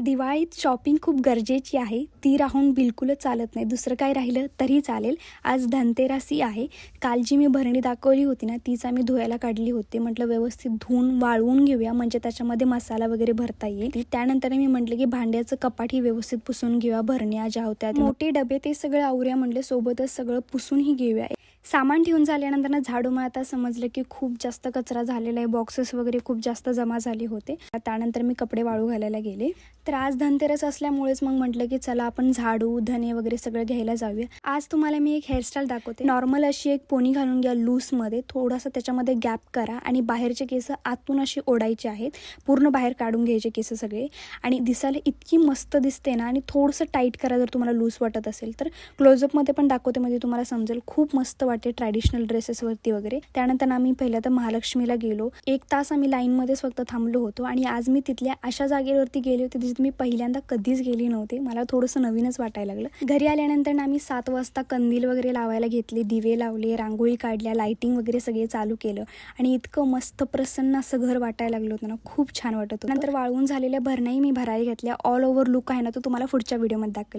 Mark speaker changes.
Speaker 1: दिवाळीत शॉपिंग खूप गरजेची आहे, ती राहून बिलकुलच चालत नाही. दुसरं काय राहिलं तरी चालेल. आज धनतेरसही आहे. काल जी मी भरणी दाखवली होती ना, तीच आम्ही धुवायला काढली होती. म्हटलं व्यवस्थित धुवून वाळवून घेऊया, म्हणजे त्याच्यामध्ये मसाला वगैरे भरता येईल. त्यानंतर मी म्हटलं की भांड्याचं कपाटही व्यवस्थित पुसून घेऊया. भरण्या ज्या होत्या, मोठे डबे ते सगळं आवरूया म्हटलं, सोबतच सगळं पुसूनही घेऊया. सामान ठेवून झाल्यानंतर ना झाडू मला आता समजलं की खूप जास्त कचरा झालेला आहे. बॉक्सेस वगैरे खूप जास्त जमा झाले होते. त्यानंतर मी कपडे वाळू घालायला गेले. तर आज धनतेरस असल्यामुळेच मग म्हटलं की चला आपण झाडू धने वगैरे सगळं घ्यायला जाऊया. आज तुम्हाला मी एक हेअरस्टाईल दाखवते. नॉर्मल अशी एक पोनी घालून घ्या लूजमध्ये, थोडासा त्याच्यामध्ये गॅप करा आणि बाहेरचे केस आतून अशी ओढायचे आहेत. पूर्ण बाहेर काढून घ्यायचे केस सगळे आणि दिसायला इतकी मस्त दिसते ना. आणि थोडंसं टाईट करा जर तुम्हाला लूज वाटत असेल तर. क्लोजअपमध्ये पण दाखवते म्हणजे तुम्हाला समजेल. खूप मस्त वाटते ट्रॅडिशनल ड्रेसेसवरती वगैरे. त्यानंतर आम्ही पहिल्या तर महालक्ष्मीला गेलो. 1 तास आम्ही लाईनमध्येच फक्त थांबलो होतो. आणि आज मी तिथल्या अशा जागेवरती गेले होते जिथे मी पहिल्यांदा कधीच गेली नव्हते. मला थोडंसं नवीनच वाटायला लागलं. घरी आल्यानंतर आम्ही 7 वाजता कंदील वगैरे लावायला घेतले, दिवे लावले, रांगोळी काढल्या, लाइटिंग वगैरे सगळे चालू केलं आणि इतकं मस्त प्रसन्न असं घर वाटायला लागलं होतं ना. खूप छान वाटत होतं. नंतर वाळवून झालेल्या भरण्याही मी भरायला घेतल्या. ऑल ओव्हर लुक आहे ना, तो तुम्हाला पुढच्या व्हिडिओमध्ये दाखवेल.